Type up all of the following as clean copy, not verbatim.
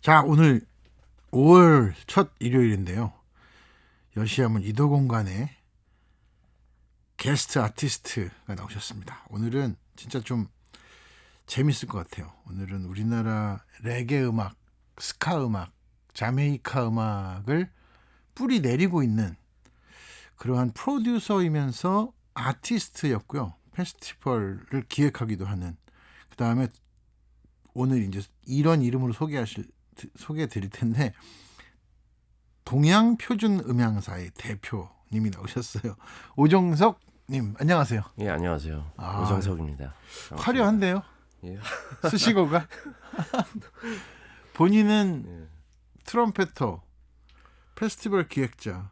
자, 오늘 5월 첫 일요일인데요. 여시하면 이도공간에 게스트 아티스트가 나오셨습니다. 오늘은 진짜 좀 재밌을 것 같아요. 오늘은 우리나라 레게 음악, 스카 음악, 자메이카 음악을 뿌리 내리고 있는 그러한 프로듀서이면서 아티스트였고요. 페스티벌을 기획하기도 하는. 그 다음에 오늘 이제 이런 이름으로 소개해 드릴 텐데, 동양표준음향사의 대표님이 나오셨어요. 오정석님, 안녕하세요. 예, 안녕하세요. 아, 오정석입니다. 화려한데요? 예. 수식어가? 본인은 예. 트럼페터, 페스티벌 기획자,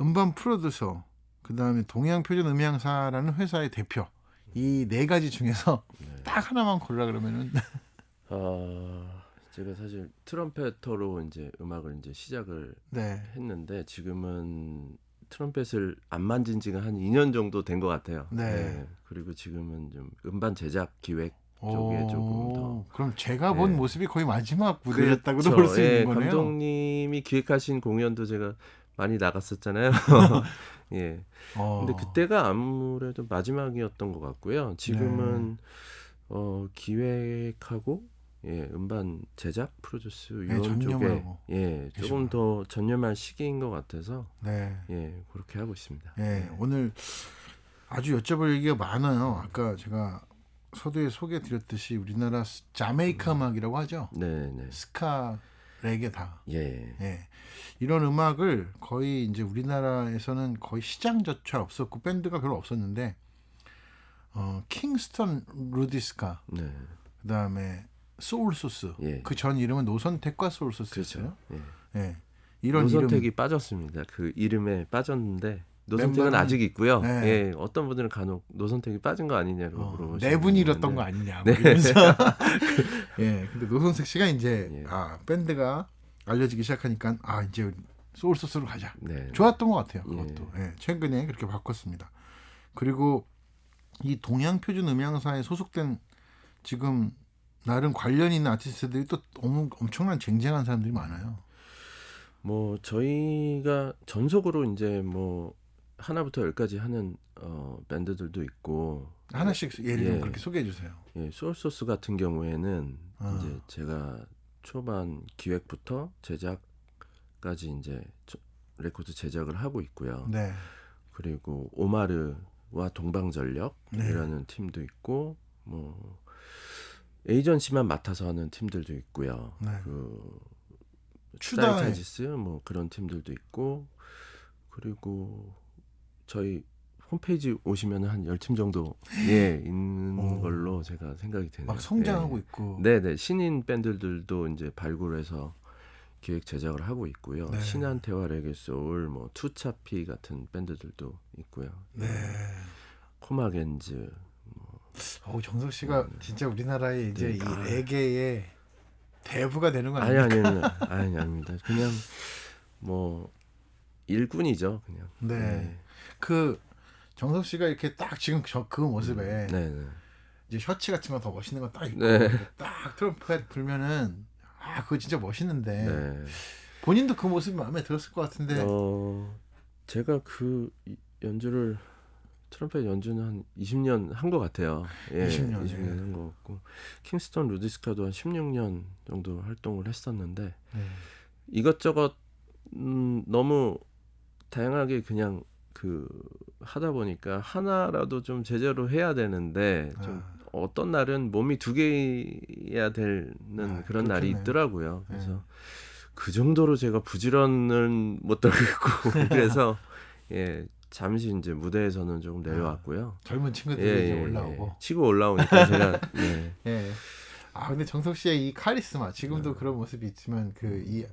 음반 프로듀서, 그 다음에 동양표준음향사라는 회사의 대표. 이 네 가지 중에서 네. 딱 하나만 골라 그러면은 제가 사실 트럼펫터로 이제 음악을 이제 시작을 네. 했는데 지금은 트럼펫을 안 만진 지가 한 2년 정도 된 것 같아요. 네. 예. 그리고 지금은 좀 음반 제작 기획 쪽에 조금 더. 그럼 제가 본 예. 모습이 거의 마지막 무대였다고도 그렇죠. 볼 수 예, 있는 거네요. 감독님이 기획하신 공연도 제가 많이 나갔었잖아요. 예. 근데 그때가 아무래도 마지막이었던 것 같고요. 지금은 기획하고 음반 제작, 프로듀스 이런 전념을 쪽에 하고 조금 계시구나. 더 전념할 시기인 것 같아서 네. 그렇게 하고 있습니다. 오늘 아주 여쭤볼 얘기가 많아요. 아까 제가 서두에 소개해 드렸듯이 우리나라 자메이카 음악이라고 하죠. 네. 스카, 레게 다. 예. 이런 음악을 거의 이제 우리나라에서는 거의 시장조차 없었고 밴드가 별로 없었는데 킹스턴 루디스카, 네. 그다음에 소울소스, 예. 그 전 이름은 노선택과 소울소스였어요. 그렇죠. 이런 노선택이 이름 빠졌습니다. 그 이름에 빠졌는데 노선택은 멤버는- 아직 있고요. 네. 어떤 분들은 간혹 노선택이 빠진 거 아니냐고 물어보시는 네 분이 잃었던 거 분인데 아니냐 뭐 이러면서 근데 노선택 씨가 이제 예. 밴드가 알려지기 시작하니까 이제 소울소스로 가자. 네. 좋았던 것 같아요. 예. 그것도 최근에 그렇게 바꿨습니다. 그리고 이 동양표준음향사에 소속된 지금 나름 관련 있는 아티스트들이 또 엄청난 쟁쟁한 사람들이 많아요. 뭐 저희가 전속으로 이제 뭐 하나부터 열까지 하는 밴드들도 있고 하나씩 예를 좀 예. 그렇게 소개해 주세요. 소울소스 같은 경우에는 아. 이제 제가 초반 기획부터 제작까지 이제 레코드 제작을 하고 있고요. 네. 그리고 오마르와 동방전력이라는 팀도 있고 뭐 에이전시만 맡아서 하는 팀들도 있고요. 네. 그 추다의- 사이타지스 뭐 그런 팀들도 있고 그리고 저희 홈페이지 오시면 한 10팀 정도 있는 걸로 제가 생각이 되네요. 막 성장하고 있고. 네네. 신인 밴드들도 이제 발굴해서 기획 제작을 하고 있고요. 네. 신한테와 레게소울, 뭐 투차피 같은 밴드들도 있고요. 네. 코마겐즈. 정석 씨가 진짜 우리나라의 이제 이 아. 레게의 대부가 되는 거 아니 아닙니까? 아닙니다. 그냥 뭐 일꾼이죠, 그냥. 네. 그 정석 씨가 이렇게 딱 지금 그 모습에 네. 이제 셔츠 같은 거 더 멋있는 거 딱 입고 네. 딱 트럼펫 불면은 그거 진짜 멋있는데 네. 본인도 그 모습이 마음에 들었을 것 같은데. 제가 그 연주를 트럼펫 연주는 한 20년 한 것 같아요. 20년 한 것 같고 킹스턴 루디스카도 한 16년 정도 활동을 했었는데 이것저것 너무 다양하게 그냥 그 하다 보니까 하나라도 좀 제대로 해야 되는데 좀 어떤 날은 몸이 두 개야 되는 그런 날이 그렇겠네요. 있더라고요. 그래서 그 정도로 제가 부지런은 못 떨겠고 그래서 잠시 이제 무대에서는 조금 내려왔고요. 젊은 친구들이 이제 올라오고. 치고 올라오니까 제가 근데 정석 씨의 이 카리스마 지금도 그런 모습이 있지만 그 이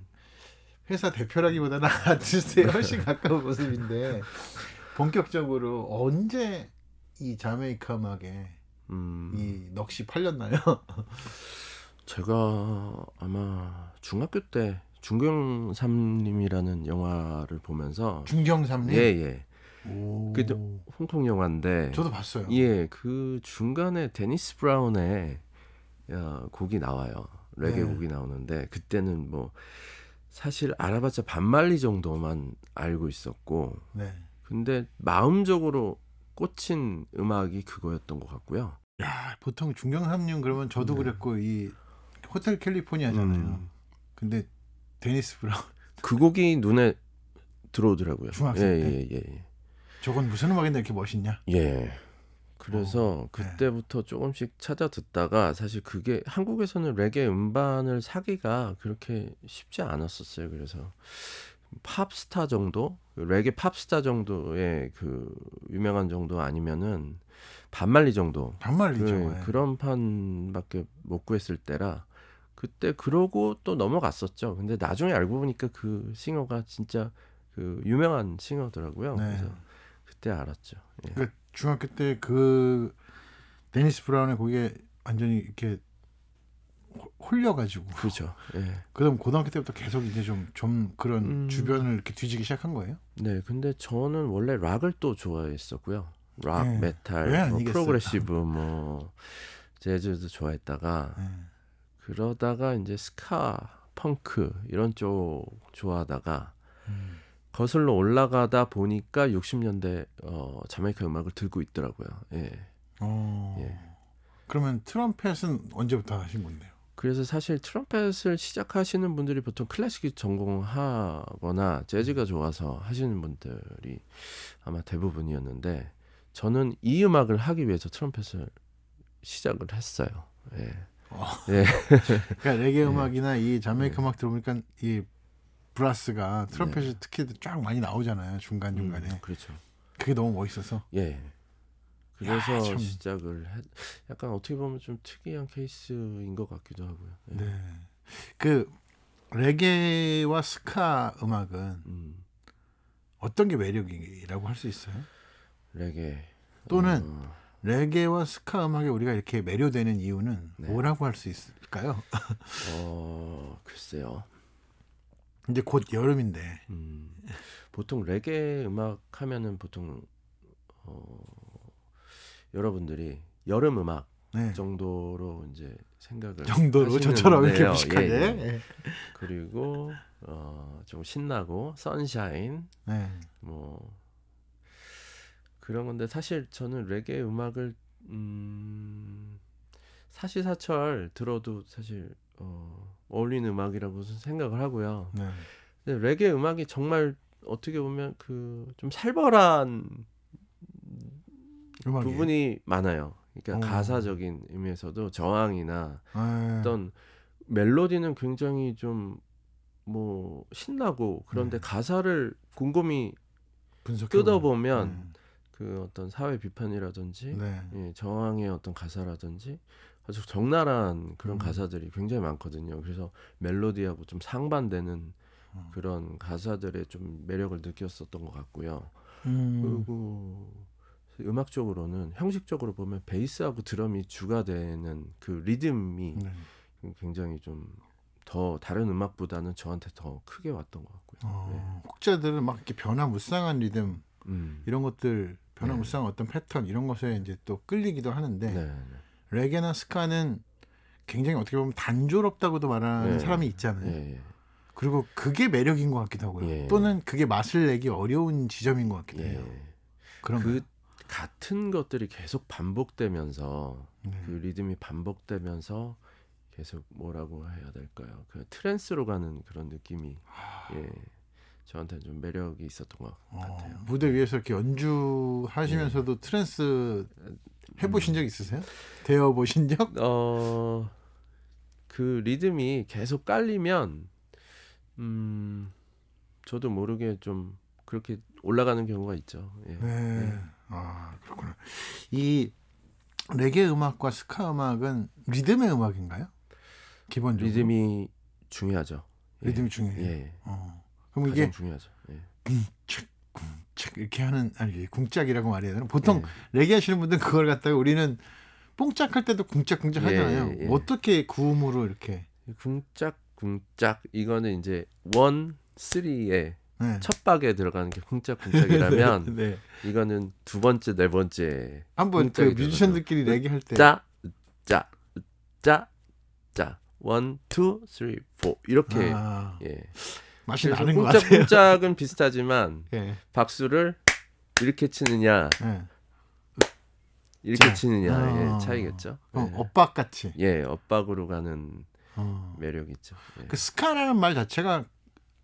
회사 대표라기보다는 아티스트에 훨씬 가까운 모습인데 본격적으로 언제 이 자메이카 음악에 이 넋이 팔렸나요? 제가 아마 중학교 때 중경삼림이라는 영화를 보면서 중경삼림? 그 홍콩 영화인데 저도 봤어요. 그 중간에 데니스 브라운의 곡이 나와요. 레게 네. 곡이 나오는데 그때는 뭐 사실 알아봤자 반말리 정도만 알고 있었고 네. 근데 마음적으로 꽂힌 음악이 그거였던 것 같고요. 야, 보통 중경삼륜 그러면 저도 네. 그랬고 이 호텔 캘리포니아잖아요. 근데 데니스 브라운 그 곡이 눈에 들어오더라고요. 중학생 때? 예, 예, 예. 저건 무슨 음악인데 이렇게 멋있냐? 예. 그래서 네. 그때부터 조금씩 찾아 듣다가 사실 그게 한국에서는 레게 음반을 사기가 그렇게 쉽지 않았었어요. 그래서 팝스타 정도, 레게 팝스타 정도의 그 유명한 정도 아니면은 반말리 정도 반말리죠. 예. 그런 판밖에 못 구했을 때라 그때 그러고 또 넘어갔었죠. 근데 나중에 알고 보니까 그 싱어가 진짜 그 유명한 싱어더라고요. 네. 그래서 그때 알았죠. 예. 그러니까 중학교 때 그 데니스 브라운의 곡에 완전히 이렇게 홀려가지고 그렇죠. 예. 그다음 고등학교 때부터 계속 이제 좀 그런 주변을 이렇게 뒤지기 시작한 거예요? 네, 근데 저는 원래 락을 또 좋아했었고요. 락, 네. 메탈, 왜 뭐 아니겠어요? 프로그레시브, 뭐 재즈도 좋아했다가 네. 그러다가 이제 스카, 펑크 이런 쪽 좋아하다가 거슬러 올라가다 보니까 60년대 자메이카 음악을 들고 있더라고요. 예. 예. 그러면 트럼펫은 언제부터 하신 건데요? 그래서 사실 트럼펫을 시작하시는 분들이 보통 클래식 전공하거나 재즈가 좋아서 하시는 분들이 아마 대부분이었는데 저는 이 음악을 하기 위해서 트럼펫을 시작을 했어요. 예. 예. 그러니까 레게 음악이나 이 자메이카 음악 들어보니까 이 브라스가 트럼펫이 특히 쫙 많이 나오잖아요. 중간중간에. 그렇죠. 그게 너무 멋있어서. 예. 그래서 참. 시작을 약간 어떻게 보면 좀 특이한 케이스인 것 같기도 하고요. 예. 네. 그 레게와 스카 음악은 어떤 게 매력이라고 할 수 있어요? 레게 또는 레게와 스카 음악에 우리가 이렇게 매료되는 이유는 네. 뭐라고 할 수 있을까요? 글쎄요. 이제 곧 여름인데. 보통 레게 음악 하면은 보통 여러분들이 여름 음악 네. 정도로 이제 생각을 정도로 저처럼 이렇게 하시는데요. 무식하게. 예, 예. 예. 그리고 좀 신나고 선샤인 네. 뭐 그런 건데 사실 저는 레게 음악을 사시사철 들어도 사실 어울리는 음악이라고 생각을 하고요. 네. 근데 레게 음악이 정말 어떻게 보면 그 좀 살벌한 음악이. 부분이 많아요. 그러니까 어. 가사적인 의미에서도 저항이나 아, 어떤 멜로디는 굉장히 좀 뭐 신나고 그런데 가사를 곰곰이 분석해 뜯어보면 그 어떤 사회 비판이라든지 네. 예, 저항의 어떤 가사라든지 아주 적나라한 그런 가사들이 굉장히 많거든요. 그래서 멜로디하고 좀 상반되는 그런 가사들의 좀 매력을 느꼈었던 것 같고요. 그리고 음악적으로는 형식적으로 보면 베이스하고 드럼이 주가 되는 그 리듬이 네. 굉장히 좀 더 다른 음악보다는 저한테 더 크게 왔던 것 같고요. 네. 혹자들은 막 이렇게 변화무쌍한 리듬 이런 것들 변화무쌍한 어떤 패턴 이런 것에 이제 또 끌리기도 하는데 네, 네. 레게나 스카는 굉장히 어떻게 보면 단조롭다고도 말하는 네. 사람이 있잖아요. 예, 예. 그리고 그게 매력인 것 같기도 하고요. 예. 또는 그게 맛을 내기 어려운 지점인 것 같기도 예. 해요. 그런 그 같은 것들이 계속 반복되면서 네. 그 리듬이 반복되면서 계속 뭐라고 해야 될까요? 그 트랜스로 가는 그런 느낌이 예, 저한테 좀 매력이 있었던 것 같아요. 무대 위에서 이렇게 연주하시면서도 트랜스 해보신 적 있으세요? 되어 보신 적? 그 리듬이 계속 깔리면 저도 모르게 좀 그렇게 올라가는 경우가 있죠. 예. 네. 아, 그렇구나. 이 레게 음악과 스카 음악은 리듬의 음악인가요? 기본적으로 리듬이 중요하죠. 예. 리듬이 중요해요. 예. 그럼 가장 이게 중요하죠. 예. 쿵짝 이렇게 하는 아니 궁짝이라고 말해야 되나? 보통 예. 레게 하시는 분들은 그걸 갖다가 우리는 뽕짝할 때도 궁짝궁짝 하잖아요. 예, 예. 어떻게 구음으로 이렇게 쿵짝 이거는 이제 1, 3의 네. 첫 박에 들어가는 게 쿵짝쿵짝이라면 네. 이거는 두 번째, 네 번째 한번 그 쿵짝이 뮤지션들끼리 레게 할 때 짜, 1, 1, 2, 3, 4 이렇게 아, 예. 맛이 그래서 나는 것 같아요. 쿵짝쿵짝은 비슷하지만 예. 박수를 이렇게 치느냐 예. 이렇게 자, 치느냐의 차이겠죠. 엇박 같이. 예, 엇박으로 가는 어. 매력이 있죠. 예. 그 스카라는 말 자체가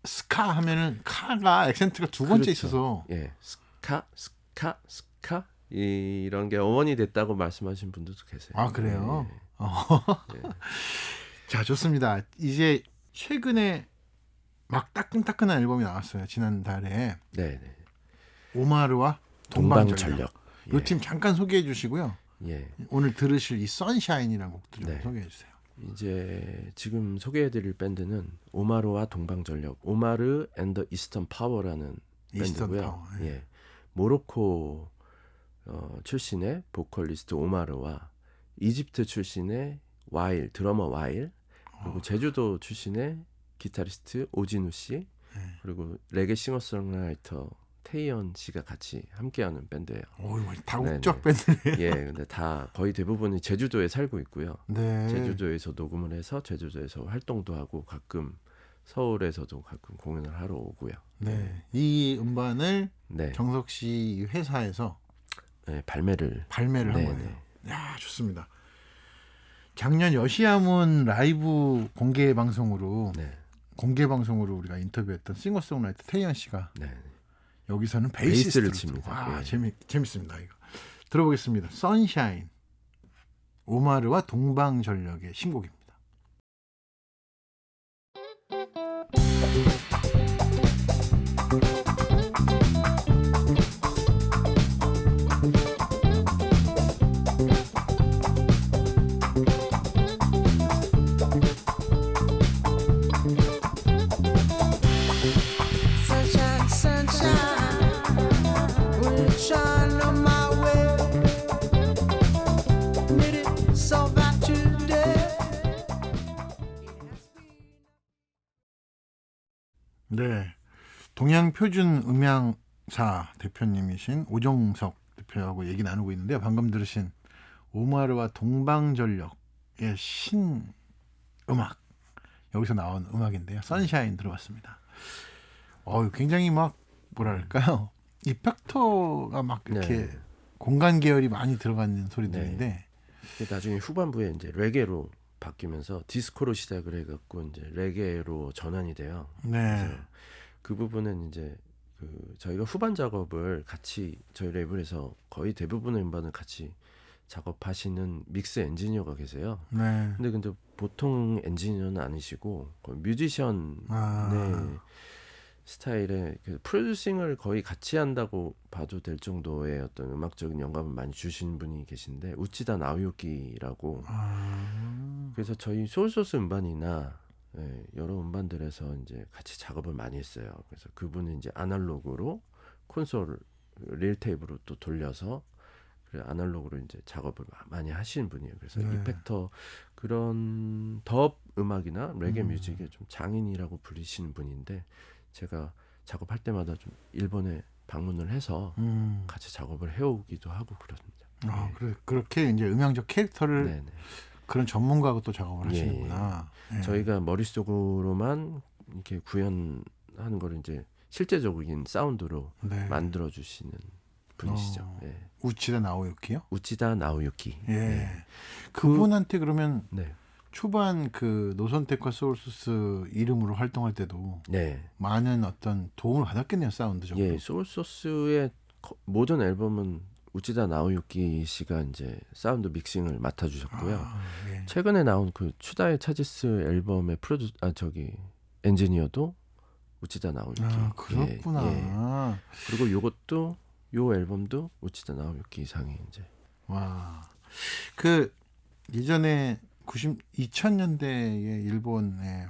스카 하면은 카가 액센트가 두 번째 그렇죠. 있어서 예, 스카 이런 게 어원이 됐다고 말씀하신 분들도 계세요. 아 그래요. 예, 예. 자 좋습니다. 이제 최근에 막 따끈따끈한 앨범이 나왔어요. 지난달에 네, 네. 오마르와 동방전력. 동방전력. 이 팀 잠깐 소개해 주시고요. 예. 오늘 들으실 이 선샤인이라는 곡들 좀 네. 소개해 주세요. 이제 지금 소개해드릴 밴드는 오마르와 동방전력, 오마르 앤더 이스턴 파워라는 이스턴 밴드고요. 파워. 예. 예, 모로코 출신의 보컬리스트 오마르와 이집트 출신의 와일 드러머 와일 그리고 제주도 출신의 기타리스트 오진우 씨 그리고 레게 싱어송라이터 태연 씨가 같이 함께하는 밴드예요. 오, 다국적 밴드네. 예, 근데 다 거의 대부분이 제주도에 살고 있고요. 네. 제주도에서 녹음을 해서 제주도에서 활동도 하고 가끔 서울에서도 가끔 공연을 하러 오고요. 네. 이 음반을 네, 정석 씨 회사에서 네 발매를 발매를 한 네, 거예요. 네. 야, 좋습니다. 작년 여시아문 라이브 공개 방송으로 네, 우리가 인터뷰했던 싱어송라이터 태연 씨가 네. 여기서는 베이스를 베이시스트를 칩니다. 와, 예. 재밌습니다. 이거 들어보겠습니다. 선샤인 오마르와 동방전력의 신곡입니다. Sunshine, sunshine, will it shine on my way? Made it so bad today. 네, 동양표준음향사 대표님이신 오정석 대표하고 얘기 나누고 있는데요. 방금 들으신 오마르와 동방전력의 신음악 여기서 나온 음악인데요. 선샤인 들어봤습니다. 굉장히 막 뭐랄까요, 이펙터가 막 이렇게 네. 공간 계열이 많이 들어가는 소리들인데 이게 나중에 후반부에 이제 레게로 바뀌면서 디스코로 시작을 해갖고 이제 레게로 전환이 돼요. 네, 그래서 그 부분은 이제 그 저희가 후반 작업을 같이 저희 레이블에서 거의 대부분의 음반을 같이 작업하시는 믹스 엔지니어가 계세요. 네, 근데 보통 엔지니어는 아니시고 거의 뮤지션의 스타일의 그 프로듀싱을 거의 같이 한다고 봐도 될 정도의 어떤 음악적인 영감을 많이 주신 분이 계신데 우치다 나오유키라고. 그래서 저희 소울소스 음반이나 여러 음반들에서 이제 같이 작업을 많이 했어요. 그래서 그분은 이제 아날로그로 콘솔 릴테이프로 또 돌려서 그래 아날로그로 이제 작업을 많이 하시는 분이에요. 그래서 네. 이펙터 그런 덥 음악이나 레게 뮤직의 좀 장인이라고 불리시는 분인데 제가 작업할 때마다 좀 일본에 방문을 해서 같이 작업을 해오기도 하고 그렇습니다. 그렇게 이제 음향적 캐릭터를 네네. 그런 전문가하고 또 작업을 예, 하시는구나. 예. 저희가 머릿속으로만 이렇게 구현하는 걸 이제 실제적인 사운드로 네. 만들어 주시는 분이시죠. 예. 우치다 나오유키요? 우치다 나오유키. 예. 네. 그분한테 그러면 네. 초반 그 노선택과 소울소스 이름으로 활동할 때도 네. 많은 어떤 도움을 받았겠네요, 사운드적으로. 예, 소울소스의 모든 앨범은 우치다 나오유키 씨가 이제 사운드 믹싱을 맡아 주셨고요. 예. 최근에 나온 그 추다의 차지스 앨범의 엔지니어도 우치다 나오유키. 그렇구나. 예. 그리고 요것도 요 앨범도 우치다 나오유키 상이 이제. 와. 그 예전에 2000년대에 일본에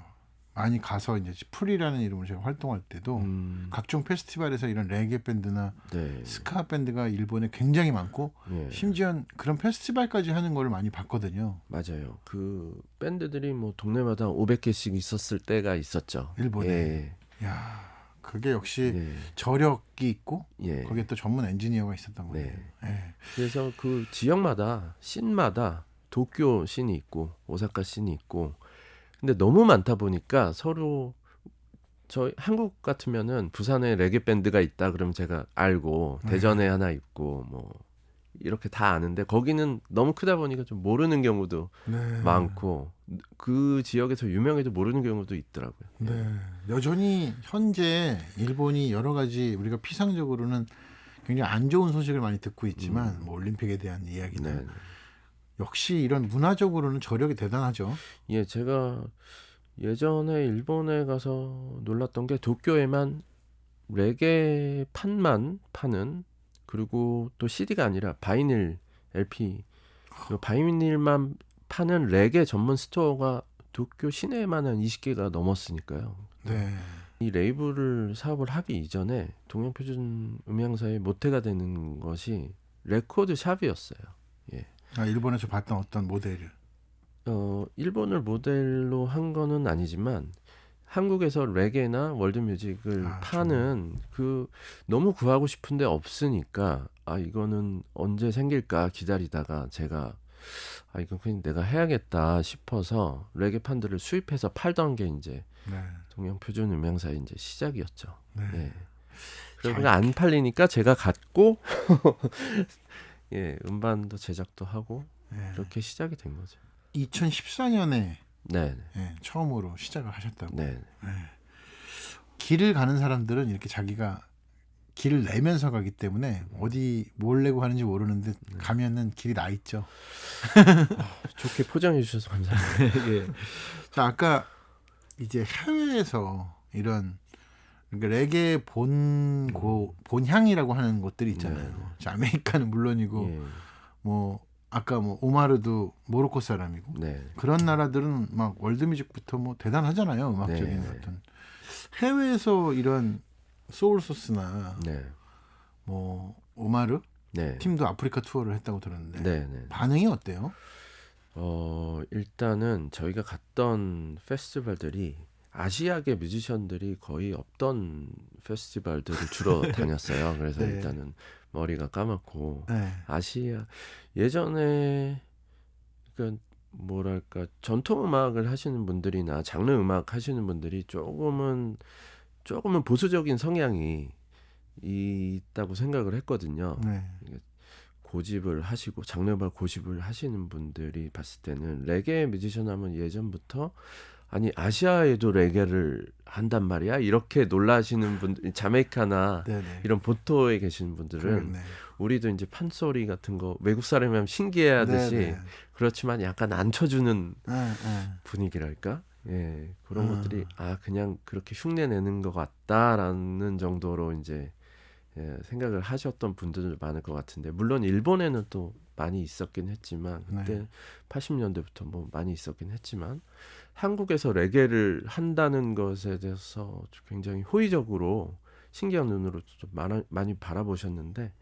많이 가서 이제 프리라는 이름으로 제가 활동할 때도 각종 페스티벌에서 이런 레게 밴드나 네. 스카 밴드가 일본에 굉장히 많고 예. 심지어 그런 페스티벌까지 하는 걸 많이 봤거든요. 맞아요. 그 밴드들이 뭐 동네마다 500개씩 있었을 때가 있었죠. 일본에. 예. 야, 그게 역시 예. 저력이 있고 예. 거기에 또 전문 엔지니어가 있었던 거예요. 네. 예. 그래서 그 지역마다 씬마다 도쿄 씬이 있고 오사카 씬이 있고 근데 너무 많다 보니까 서로 저희 한국 같으면은 부산에 레게 밴드가 있다 그러면 제가 알고 대전에 하나 있고 뭐 이렇게 다 아는데 거기는 너무 크다 보니까 좀 모르는 경우도 네. 많고 그 지역에서 유명해도 모르는 경우도 있더라고요. 네. 여전히 현재 일본이 여러 가지 우리가 피상적으로는 굉장히 안 좋은 소식을 많이 듣고 있지만 뭐 올림픽에 대한 이야기나 네. 역시 이런 문화적으로는 저력이 대단하죠. 예, 제가 예전에 일본에 가서 놀랐던 게 도쿄에만 레게 판만 파는 그리고 또 CD가 아니라 바이닐 LP 그 바이닐만 파는 레게 전문 스토어가 도쿄 시내에만 한 20개가 넘었으니까요. 네. 이 레이블을 사업을 하기 이전에 동양표준 음향사의 모태가 되는 것이 레코드 샵이었어요. 예. 아, 일본에서 봤던 어떤 모델을. 일본을 모델로 한 거는 아니지만 한국에서 레게나 월드뮤직을 파는 그 너무 구하고 싶은데 없으니까 아 이거는 언제 생길까 기다리다가 제가 아 이건 그냥 내가 해야겠다 싶어서 레게 판들을 수입해서 팔던 게 이제 네. 동양표준 음향사의 이제 시작이었죠. 네. 예. 그러니까 안 팔리니까 제가 갖고 예 음반도 제작도 하고 네. 이렇게 시작이 된 거죠. 2014년에 네, 처음으로 시작을 하셨다고. 네. 길을 가는 사람들은 이렇게 자기가 길을 내면서 가기 때문에 어디 뭘 내고 가는지 모르는데 가면은 길이 나 있죠. 좋게 포장해 주셔서 감사합니다. 예. 자, 아까 이제 해외에서 이런 그러니까 레게 본향이라고 하는 것들이 있잖아요. 네. 자, 아메리카는 물론이고 예. 뭐 아까 뭐 오마르도 모로코 사람이고 네. 그런 나라들은 막 월드뮤직부터 뭐 대단하잖아요. 음악적인 네. 어떤 해외에서 이런 소울소스나 네. 뭐 오마르 네. 팀도 아프리카 투어를 했다고 들었는데 네. 네. 반응이 어때요? 일단은 저희가 갔던 페스티벌들이 아시아계 뮤지션들이 거의 없던 페스티벌들을 주로 다녔어요. 그래서 네. 일단은 머리가 까맣고 네. 아시아 예전에 그러니까 뭐랄까 전통 음악을 하시는 분들이나 장르 음악 하시는 분들이 조금은 보수적인 성향이 있다고 생각을 했거든요. 네. 고집을 하시고 장르 음악 고집을 하시는 분들이 봤을 때는 레게 뮤지션 하면 예전부터 아니 아시아에도 레게를 한단 말이야 이렇게 놀라시는 분들 자메이카나 네네. 이런 본토에 계시는 분들은 그렇네. 우리도 이제 판소리 같은 거 외국 사람이면 신기해하듯이 네네. 그렇지만 약간 안 쳐주는 네. 분위기랄까 예 그런 것들이 그냥 그렇게 흉내 내는 것 같다라는 정도로 이제 생각을 하셨던 분들도 많을 것 같은데 물론 일본에는 또 많이 있었긴 했지만 그때 네. 80년대부터 뭐 많이 있었긴 했지만 한국에서 레게를 한다는 것에 대해서 굉장히 호의적으로 신기한 눈으로 좀 많이 바라보셨는데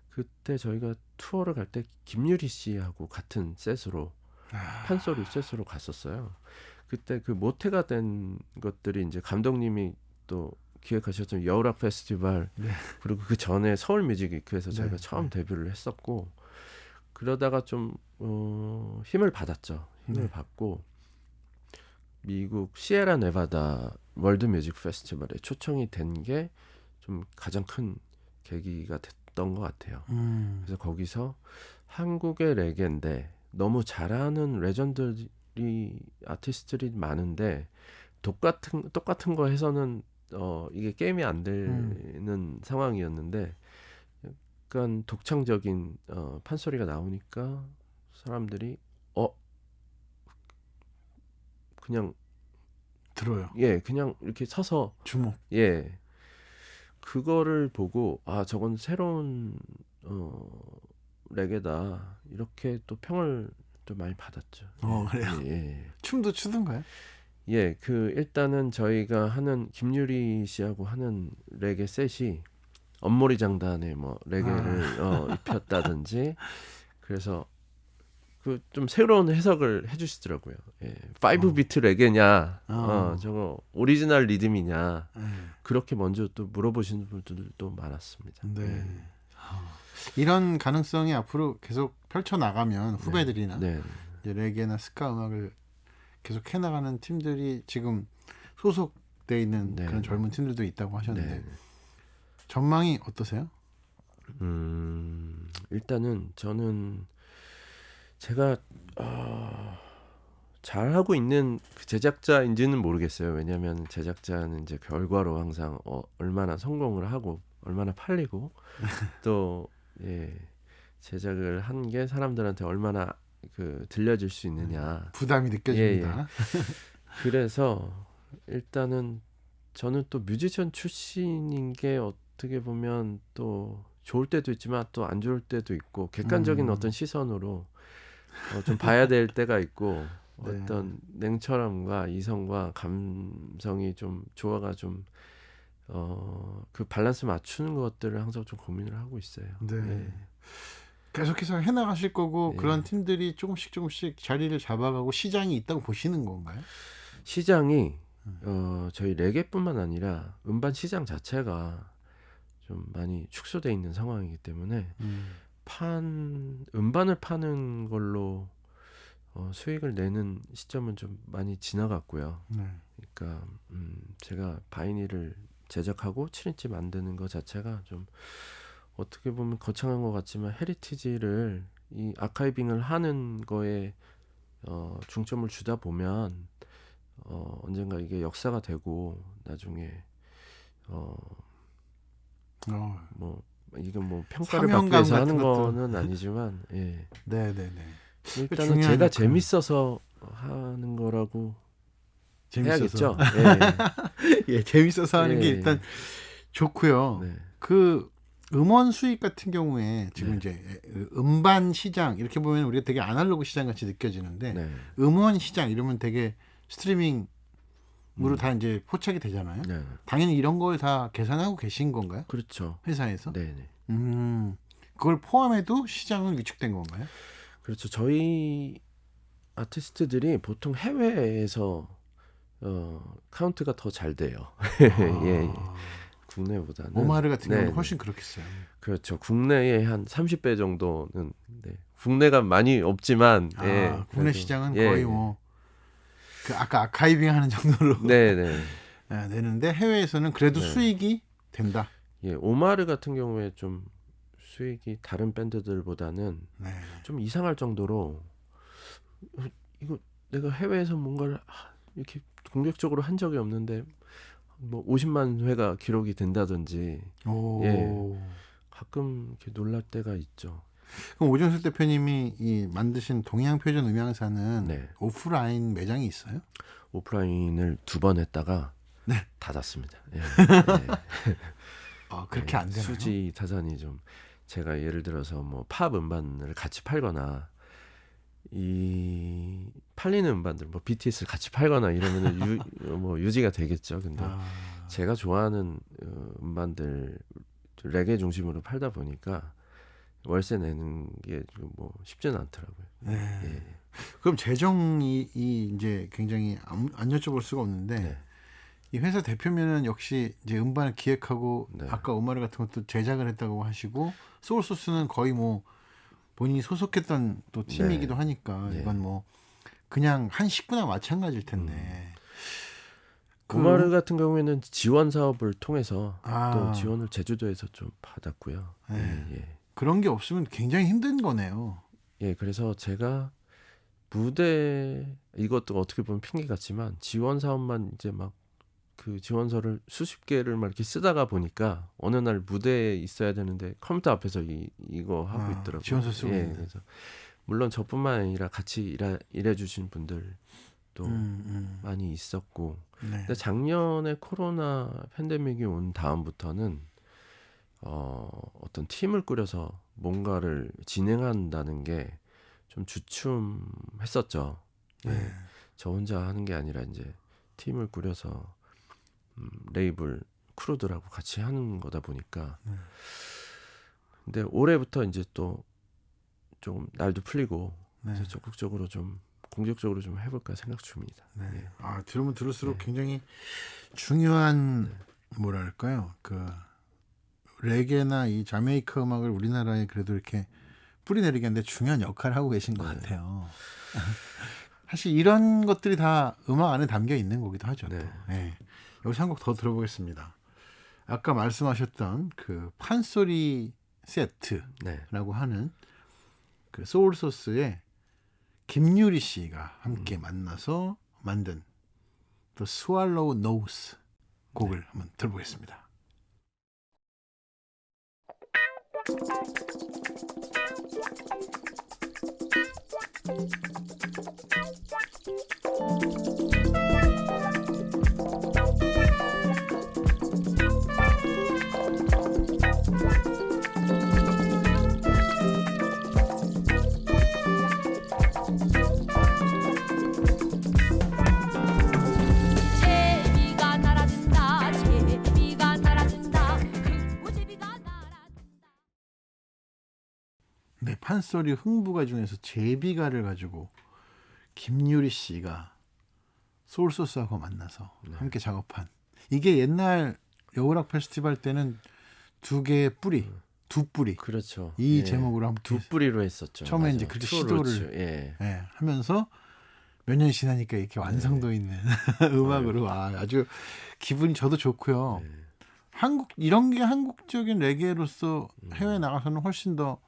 그때 저희가 투어를 갈 때 김유리 씨하고 같은 셋으로 판소리 셋으로 갔었어요. 그때 그 모태가 된 것들이 이제 감독님이 또 기획하셨던 여우락 페스티벌 네. 그리고 그 전에 서울 뮤직위크에서 네. 저희가 처음 데뷔를 했었고 그러다가 좀 힘을 받았죠. 힘을 받고 미국 시에라 네바다 월드 뮤직 페스티벌에 초청이 된 게 좀 가장 큰 계기가 됐던 것 같아요. 그래서 거기서 한국의 레게인데 너무 잘하는 레전드리 아티스트들이 많은데 똑같은 거 해서는 이게 게임이 안 되는 상황이었는데 약간 독창적인 판소리가 나오니까 사람들이 그냥 들어요. 예 그냥 이렇게 서서 주목. 예 그거를 보고 저건 새로운 레게다 이렇게 또 평을 또 많이 받았죠. 그래요? 예. 춤도 추던가요? 예, 일단은 저희가 하는 김유리 씨하고 하는 레게 셋이 엄모리 장단에 뭐 레게를 입혔다든지 그래서 그 좀 새로운 해석을 해주시더라고요. 예, 5비트 레게냐, 저거 오리지널 리듬이냐 그렇게 먼저 또 물어보시는 분들도 많았습니다. 네. 예. 이런 가능성이 앞으로 계속 펼쳐 나가면 후배들이나 네. 이제 레게나 스카 음악을 계속 해나가는 팀들이 지금 소속돼 있는 네. 그런 젊은 팀들도 있다고 하셨는데 네. 전망이 어떠세요? 일단은 저는 제가 잘하고 있는 그 제작자인지는 모르겠어요. 왜냐하면 제작자는 이제 결과로 항상 얼마나 성공을 하고 얼마나 팔리고 또 예, 제작을 한 게 사람들한테 얼마나 그 들려질 수 있느냐. 부담이 느껴집니다. 그래서 일단은 저는 또 뮤지션 출신인 게 어떻게 보면 또 좋을 때도 있지만 또 안 좋을 때도 있고 객관적인 어떤 시선으로 좀 봐야 될 때가 있고 네. 어떤 냉철함과 이성과 감성이 좀 조화가 좀 그 밸런스 맞추는 것들을 항상 좀 고민을 하고 있어요. 네. 예. 계속해서 해나가실 거고 예. 그런 팀들이 조금씩 자리를 잡아가고 시장이 있다고 보시는 건가요? 시장이 저희 레게뿐만 아니라 음반 시장 자체가 좀 많이 축소돼 있는 상황이기 때문에 음반을 파는 걸로 수익을 내는 시점은 좀 많이 지나갔고요. 네. 그러니까 제가 바이닐을 제작하고 7인치 만드는 것 자체가 좀 어떻게 보면 거창한 것 같지만 헤리티지를 이 아카이빙을 하는 거에 중점을 주다 보면 언젠가 이게 역사가 되고 나중에 뭐 이건 뭐 평가를 받기 사명감 위해서 하는 같은 것도. 거는 아니지만 예. 네네네. 일단은 중요한 제가 역할. 재밌어서 하는 거라고 재밌어서. 해야겠죠. 예, 재밌어서 하는 게 예. 일단 좋고요. 네. 그 음원 수익 같은 경우에 지금 네. 이제 음반 시장 이렇게 보면 우리가 되게 아날로그 시장 같이 느껴지는데 네. 음원 시장 이러면 되게 스트리밍으로 다 이제 포착이 되잖아요. 네. 당연히 이런 걸 다 계산하고 계신 건가요? 그렇죠. 회사에서? 네, 네. 그걸 포함해도 시장은 위축된 건가요? 그렇죠. 저희 아티스트들이 보통 해외에서 카운트가 더 잘 돼요. 예. 국내보다는. 오마르 같은 네, 경우는 네. 훨씬 그렇겠어요. 그렇죠. 국내에 한 30배 정도는 네. 국내가 많이 없지만 예. 국내 그래도, 시장은 예, 거의 예. 뭐 그 아까 아카이빙 하는 정도로 네, 네. 되는데 해외에서는 그래도 네. 수익이 된다. 예, 오마르 같은 경우에 좀 수익이 다른 밴드들보다는 네. 좀 이상할 정도로 이거 내가 해외에서 뭔가를 이렇게 공격적으로 한 적이 없는데 뭐 50만 회가 기록이 된다든지 오. 예. 가끔 이렇게 놀랄 때가 있죠. 그럼 오정석 대표님이 이 만드신 동양표준 음향사는 네. 오프라인 매장이 있어요? 오프라인을 2번 했다가 네. 닫았습니다. 예. 그렇게 예. 안 되나요? 수지 타산이 좀 제가 예를 들어서 뭐 팝 음반을 같이 팔거나 이 팔리는 음반들 뭐 BTS를 같이 팔거나 이러면은 뭐 유지가 되겠죠. 근데 제가 좋아하는 음반들 레게 중심으로 팔다 보니까 월세 내는 게 뭐 쉽지는 않더라고요. 네. 예. 그럼 재정이 이제 굉장히 안 여쭤볼 수가 없는데 네. 이 회사 대표면은 역시 이제 음반을 기획하고 네. 아까 오마르 같은 것도 제작을 했다고 하시고 소울소스는 거의 뭐 본인이 소속했던 또 팀이기도 하니까 네. 이건 뭐 그냥 한 식구나 마찬가지일 텐데. 오마르 같은 경우에는 지원 사업을 통해서 아. 또 지원을 제주도에서 좀 받았고요. 네. 예. 그런 게 없으면 굉장히 힘든 거네요. 예, 그래서 제가 무대 이것도 어떻게 보면 핑계 같지만 지원 사업만 이제 막 그 지원서를 수십 개를 막 이렇게 쓰다가 보니까 어느 날 무대에 있어야 되는데 컴퓨터 앞에서 이거 하고 있더라고요. 지원서 쓰고 예, 있네. 그래서 물론 저뿐만 아니라 같이 일해 주신 분들도 많이 있었고, 네. 근데 작년에 코로나 팬데믹이 온 다음부터는 어떤 팀을 꾸려서 뭔가를 진행한다는 게 좀 주춤했었죠. 예. 네. 저 혼자 하는 게 아니라 이제 팀을 꾸려서 레이블 크루들하고 같이 하는 거다 보니까. 근데 올해부터 이제 또 좀 날도 풀리고 네. 이제 적극적으로 좀 공격적으로 좀 해볼까 생각 중입니다. 네. 예. 들으면 들을수록 네. 굉장히 중요한 뭐랄까요, 그 레게나 이 자메이카 음악을 우리나라에 그래도 이렇게 뿌리내리게 하는데 중요한 역할을 하고 계신 것 네. 같아요. 사실 이런 것들이 다 음악 안에 담겨 있는 거기도 하죠. 네. 또. 네. 여기서 한 곡 더 들어보겠습니다. 아까 말씀하셨던 그 판소리 세트라고 네. 하는 그 소울소스의 김유리 씨가 함께 만나서 만든 The Swallow Knows 곡을 한번 들어보겠습니다. 제비가 날아든다 제비가 날아든다 오제비가 날아든다. 네, 판소리 흥부가 중에서 제비가를 가지고 김유리 씨가 소울소스하고 만나서 함께 작업한 이게 옛날 여우락 페스티벌 때는 두 개의 뿌리, 두 뿌리 그렇죠. 이 예. 제목으로 한번 두 뿌리로 했었죠. 처음에 맞아. 이제 그렇게 투 시도를 루츠, 예. 예, 하면서 몇 년 지나니까 이렇게 완성도 있는 음악으로 아주 기분이 저도 좋고요. 네. 한국 이런 게 한국적인 레게로서 해외에 나가서는 훨씬 더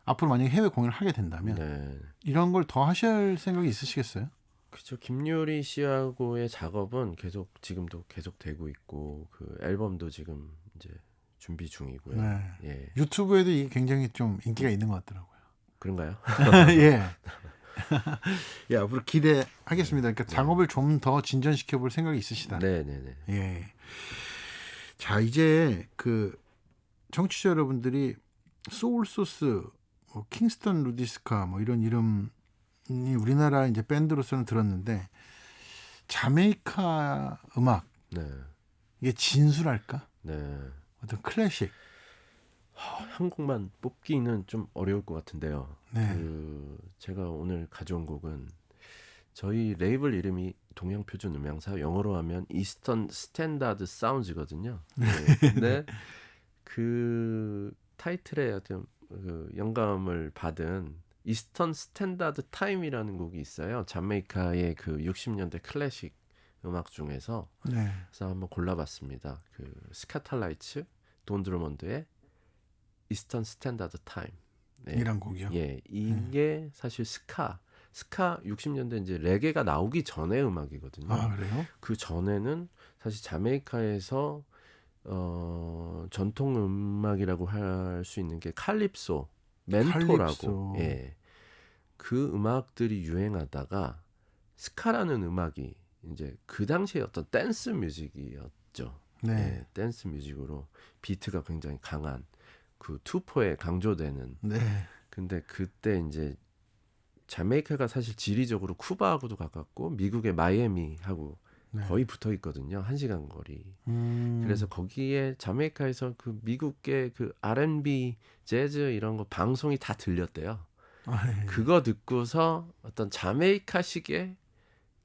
앞으로 만약에 해외 공연을 하게 된다면 네. 이런 걸 더 하실 생각이 있으시겠어요? 그렇죠. 김유리 씨하고의 작업은 계속 지금도 계속 되고 있고 그 앨범도 지금 이제 준비 중이고요. 네. 예. 유튜브에도 이게 굉장히 좀 인기가 있는 것 같더라고요. 그런가요? 예. 예, 앞으로 기대하겠습니다. 그러니까 작업을 좀 더 진전시켜 볼 생각이 있으시다. 네, 네, 네. 예. 자, 이제 그 청취자 여러분들이 소울소스, 뭐 킹스턴 루디스카 뭐 이런 이름이 우리나라 이제 밴드로서는 들었는데 자메이카 음악 네. 이게 진수랄까? 네. 어떤 클래식. 한 곡만 뽑기는 좀 어려울 것 같은데요. 네. 그 제가 오늘 가져온 곡은 저희 레이블 이름이 동양표준 음향사, 영어로 하면 이스턴 스탠다드 사운즈거든요. 네. 근데 그 타이틀에 어떤 그 영감을 받은 이스턴 스탠다드 타임이라는 곡이 있어요. 자메이카의 그 60년대 클래식 음악 중에서 네. 그래서 한번 골라봤습니다. 그 스카탈라이츠, 돈 드러먼드의 이스턴 스탠다드 타임. 네. 이란 곡이요. 예, 이게 사실 스카 60년대 이제 레게가 나오기 전의 음악이거든요. 아, 그래요? 그 전에는 사실 자메이카에서 전통 음악이라고 할 수 있는 게 칼립소, 멘토라고, 칼립소. 예, 그 음악들이 유행하다가 스카라는 음악이 이제 그 당시에 어떤 댄스 뮤직이었죠. 네. 예, 댄스 뮤직으로 비트가 굉장히 강한 그 투포에 강조되는. 네. 근데 그때 이제 자메이카가 사실 지리적으로 쿠바하고도 가깝고 미국의 마이애미하고 네. 거의 붙어 있거든요. 1시간 거리. 그래서 거기에 자메이카에서 그 미국의 그 R&B, 재즈 이런 거 방송이 다 들렸대요. 아, 예. 그거 듣고서 어떤 자메이카식의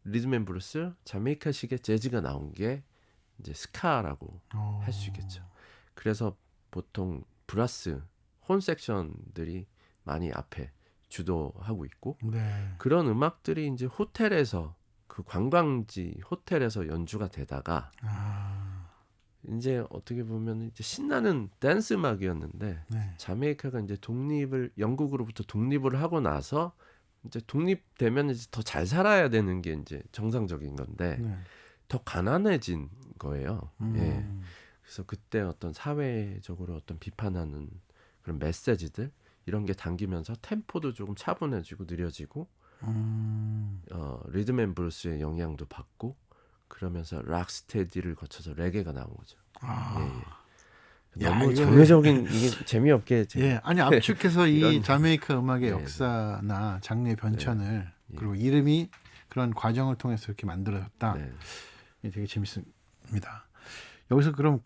리듬 앤 블루스, 자메이카식의 재즈가 나온 게 이제 스카라고 할 수 있겠죠. 그래서 보통 브라스, 혼 섹션들이 많이 앞에 주도하고 있고 네. 그런 음악들이 이제 호텔에서 그 관광지 호텔에서 연주가 되다가 아, 이제 어떻게 보면 이제 신나는 댄스 음악이었는데 네. 자메이카가 이제 영국으로부터 독립을 하고 나서 이제 독립되면 이제 더 잘 살아야 되는 게 이제 정상적인 건데 네. 더 가난해진 거예요. 예. 음. 그래서 그때 어떤 사회적으로 어떤 비판하는 그런 메시지들 이런 게 당기면서 템포도 조금 차분해지고 느려지고 리듬 앤 블루스의 영향도 받고 그러면서 락스테디를 거쳐서 레게가 나온 거죠. 아. 예. 야, 너무 이거- 정례적인 이게 재미없게 예, 아니 압축해서 이 이런- 자메이카 음악의 네, 역사나 장르의 변천을 예. 그리고 이름이 그런 과정을 통해서 이렇게 만들어졌다. 네. 이게 되게 재밌습니다. 여기서 그럼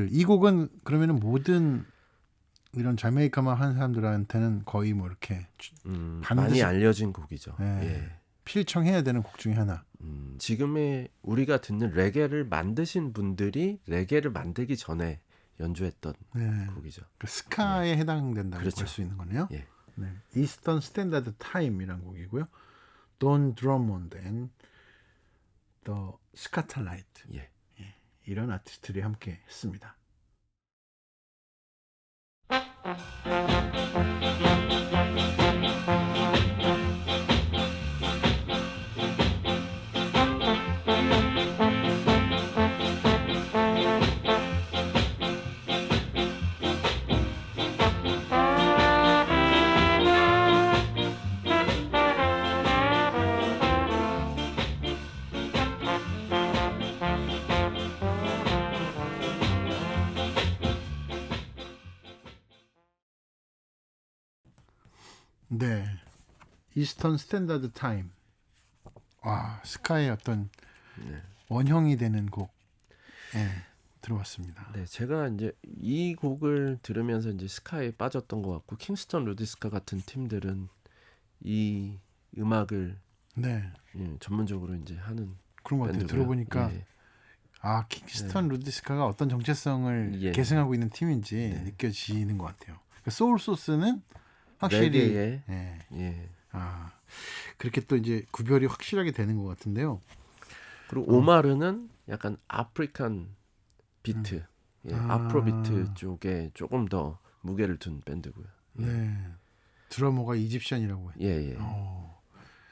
이 곡은 그러면은 모든 이런 자메이카만 한 사람들한테는 거의 뭐 이렇게 많이 반드시- 알려진 곡이죠. 예. 예. 필청해야 되는 곡 중에 하나. 지금의 우리가 듣는 레게를 만드신 분들이 레게를 만들기 전에 연주했던 네. 곡이죠. 그 스카에 해당된다고 그렇죠. 볼 수 있는 거네요. 예. 네. 이스턴 스탠다드 타임이라는 곡이고요. Don Drummond and the Scatterlight 예. 이런 아티스트들이 함께 했습니다. 네, 이스턴 스탠다드 타임. 와, 스카의 어떤 네. 원형이 되는 곡, 들어봤습니다. 네, 제가 이제 이 곡을 들으면서 이제 스카에 빠졌던 것 같고 킹스턴 루디스카 같은 팀들은 이 음악을 네, 전문적으로 이제 하는 그런 것 같아요. 밴드고요. 들어보니까 예. 킹스턴 루디스카가 어떤 정체성을 예. 계승하고 있는 팀인지 네. 느껴지는 것 같아요. 그러니까 소울 소스는 확실히 레게의 예. 그렇게 또 이제 구별이 확실하게 되는 것 같은데요. 그리고 오마르는 약간 아프리칸 비트, 아프로 비트 쪽에 조금 더 무게를 둔 밴드고요. 네, 드러머가 이집션이라고 해요. 예.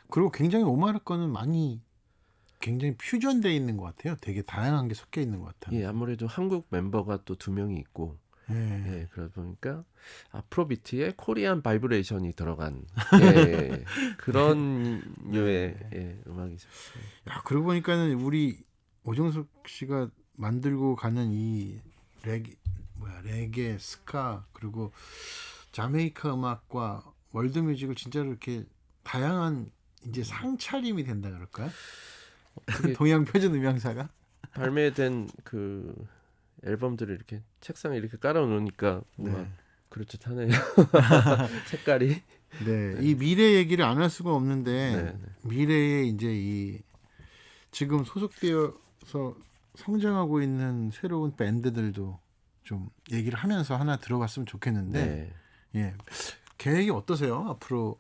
그리고 굉장히 오마르 거는 굉장히 퓨전되어 있는 것 같아요. 되게 다양한 게 섞여 있는 것 같아요. 예, 아무래도 한국 멤버가 또 2명이 있고, 예. 그러다 보니까 아프로비트에 코리안 바이브레이션이 들어간 그런 류의 음악이죠. 야, 그러고 보니까는 우리 오정석 씨가 만들고 가는 이 레게, 스카 그리고 자메이카 음악과 월드 뮤직을 진짜로 이렇게 다양한 이제 상차림이 된다 그럴까요? 동양 표준 음향사가 발매된 그 앨범들을 이렇게 책상에 이렇게 깔아놓으니까 막 그럴듯하네요. 색깔이. 네, 이 미래 얘기를 안 할 수가 없는데 네. 미래에 이제 이 지금 소속되어서 성장하고 있는 새로운 밴드들도 좀 얘기를 하면서 하나 들어봤으면 좋겠는데 예, 계획이 어떠세요? 앞으로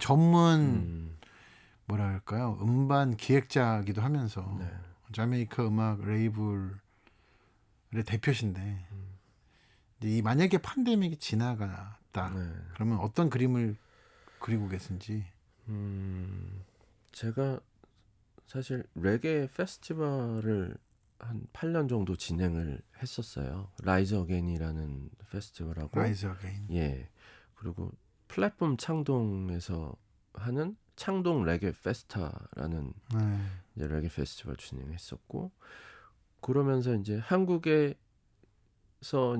전문 뭐랄까요? 음반 기획자기도 하면서 자메이카 음악 레이블의 대표신데 이 만약에 팬데믹이 지나갔다 그러면 어떤 그림을 그리고 계신지. 제가 사실 레게 페스티벌을 한 8년 정도 진행을 했었어요. 라이즈 어게인이라는 페스티벌하고 라이즈 어게인. 예. 그리고 플랫폼 창동에서 하는 창동 레게 페스타라는 이제 레게 페스티벌 진행했었고, 그러면서 이제 한국에서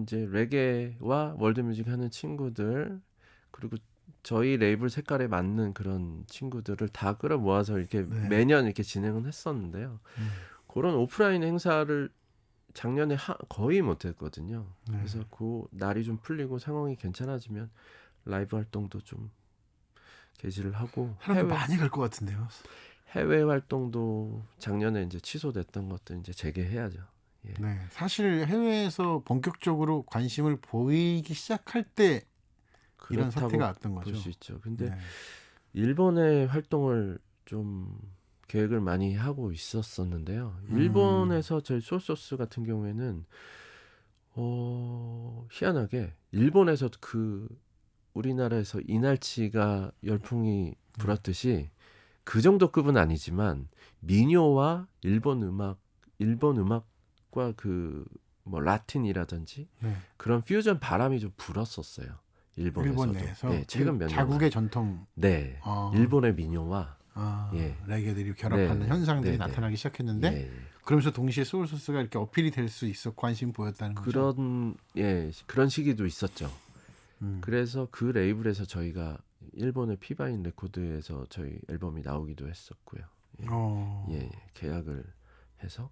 이제 레게와 월드뮤직 하는 친구들, 그리고 저희 레이블 색깔에 맞는 그런 친구들을 다 끌어 모아서 이렇게 매년 이렇게 진행은 했었는데요. 그런 오프라인 행사를 작년에 거의 못했거든요. 그래서 그 날이 좀 풀리고 상황이 괜찮아지면 라이브 활동도 좀 개시를 하고 사람들 많이 갈 것 같은데요. 해외 활동도 작년에 이제 취소됐던 것도 이제 재개해야죠. 예. 네, 사실 해외에서 본격적으로 관심을 보이기 시작할 때 이런 사태가 왔던 거죠. 볼 수 있죠. 근데 일본의 활동을 좀 계획을 많이 하고 있었었는데요. 일본에서 저희 소소스 같은 경우에는 희한하게 일본에서 그 우리나라에서 이날치가 열풍이 불었듯이 그 정도 급은 아니지만 민요와 일본 음악과 그 뭐 라틴이라든지 그런 퓨전 바람이 좀 불었었어요. 일본 내에서. 네, 최근 몇 년. 자국의 전통. 네. 일본의 민요와 레게들이 결합하는 현상들이 나타나기 시작했는데 그러면서 동시에 소울소스가 이렇게 어필이 될 수 있어 관심 보였다는 거죠. 그런 시기도 있었죠. 그래서 그 레이블에서 저희가 일본의 피바인 레코드에서 저희 앨범이 나오기도 했었고요. 계약을 해서.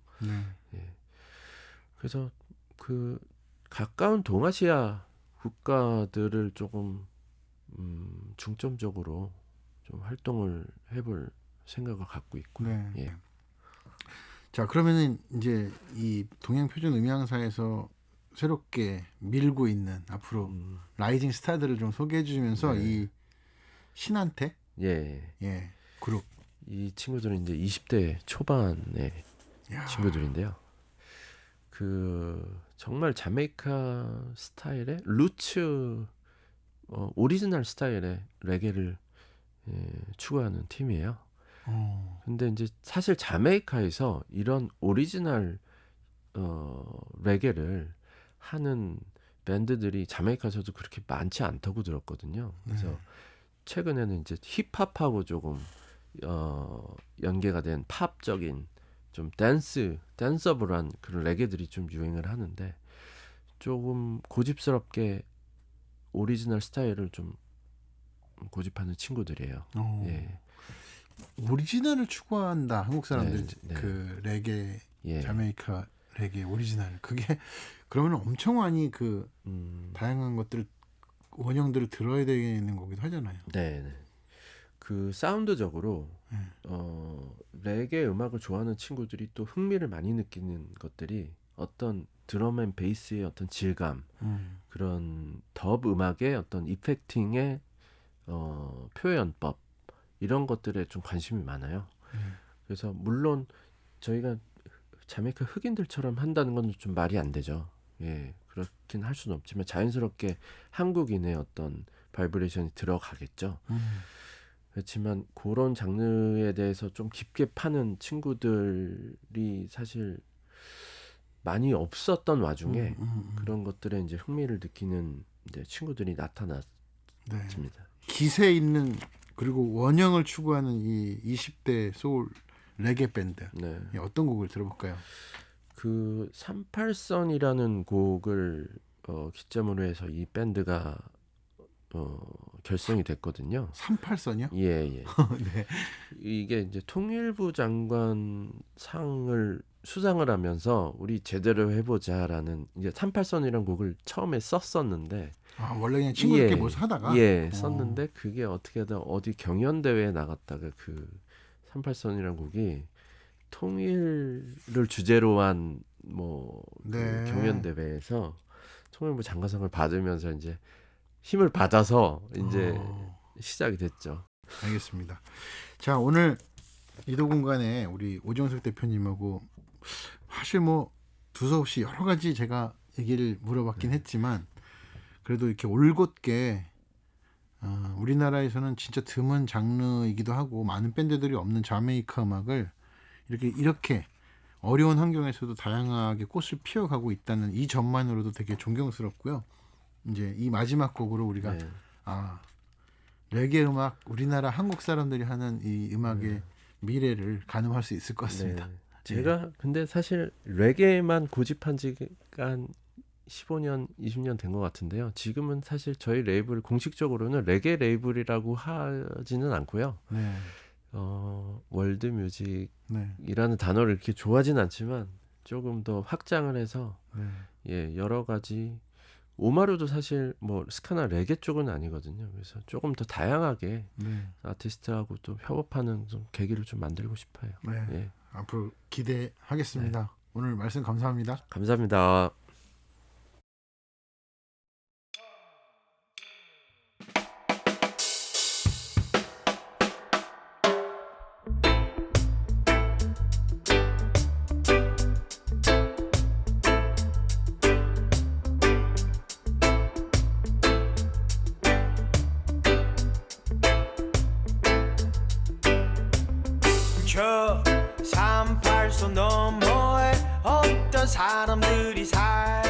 그래서 그 가까운 동아시아 국가들을 조금 중점적으로 좀 활동을 해볼 생각을 갖고 있고요. 자, 그러면은 이제 이 동양 표준 음향사에서 새롭게 밀고 있는 앞으로 라이징 스타들을 좀 소개해 주시면서 이 신한테 예. 예, 그룹. 이 친구들은 이제 20대 초반의 야. 친구들인데요. 그 정말 자메이카 스타일의 루츠 오리지널 스타일의 레게를 추구하는 팀이에요. 근데 이제 사실 자메이카에서 이런 오리지널 레게를 하는 밴드들이 자메이카에서도 그렇게 많지 않다고 들었거든요. 그래서 최근에는 이제 힙합하고 조금 연계가 된 팝적인 좀 댄서블한 그런 레게들이 좀 유행을 하는데 조금 고집스럽게 오리지널 스타일을 좀 고집하는 친구들이에요. 예. 오리지널을 추구한다. 한국 사람들이 네. 그 레게, 예. 자메이카 레게 오리지널. 그게 그러면 엄청 많이 그 다양한 것들을 원형들을 들어야 되는 거기도 하잖아요. 네. 그 사운드적으로 레게 음악을 좋아하는 친구들이 또 흥미를 많이 느끼는 것들이 어떤 드럼 앤 베이스의 어떤 질감, 그런 덥 음악의 어떤 이펙팅의 표현법 이런 것들에 좀 관심이 많아요. 그래서 물론 저희가 자메이카 흑인들처럼 한다는 건 좀 말이 안 되죠. 예, 그렇긴 할 수는 없지만 자연스럽게 한국인의 어떤 바이브레이션이 들어가겠죠. 그렇지만 그런 장르에 대해서 좀 깊게 파는 친구들이 사실 많이 없었던 와중에 그런 것들에 이제 흥미를 느끼는 이제 친구들이 나타났습니다. 네. 기세 있는 그리고 원형을 추구하는 이 20대 소울 레게 밴드. 네. 어떤 곡을 들어볼까요? 그 38선이라는 곡을 기점으로 해서 이 밴드가 결성이 됐거든요. 38선이요? 예. 네. 이게 이제 통일부 장관 상을 수상을 하면서 우리 제대로 해보자라는 이제 38선이라는 곡을 처음에 썼었는데 원래 그냥 친구들끼리 모여서 하다가 썼는데 그게 어떻게든 어디 경연 대회에 나갔다가 그 38선이라는 곡이 통일을 주제로 한 그 경연 대회에서 통일부 장관상을 받으면서 이제 힘을 받아서 이제 시작이 됐죠. 알겠습니다. 자, 오늘 이도 공간에 우리 오정석 대표님하고 사실 두서없이 여러 가지 제가 얘기를 물어봤긴 했지만 그래도 이렇게 올곧게 우리나라에서는 진짜 드문 장르이기도 하고 많은 밴드들이 없는 자메이카 음악을 이렇게 어려운 환경에서도 다양하게 꽃을 피워가고 있다는 이 점만으로도 되게 존경스럽고요. 이제 이 마지막 곡으로 우리가 레게 음악, 우리나라 한국 사람들이 하는 이 음악의 미래를 가늠할 수 있을 것 같습니다. 네. 제가 근데 사실 레게만 고집한 지가 한 15년, 20년 된 것 같은데요. 지금은 사실 저희 레이블 공식적으로는 레게 레이블이라고 하지는 않고요. 네. 월드 뮤직이라는 단어를 이렇게 좋아하진 않지만 조금 더 확장을 해서 여러 가지 오마루도 사실 스카나 레게 쪽은 아니거든요. 그래서 조금 더 다양하게 아티스트하고 또 협업하는 좀 계기를 좀 만들고 싶어요. 네. 예. 앞으로 기대하겠습니다. 오늘 말씀 감사합니다. 감사합니다. 저 38선 너머에 어떤 사람들이 살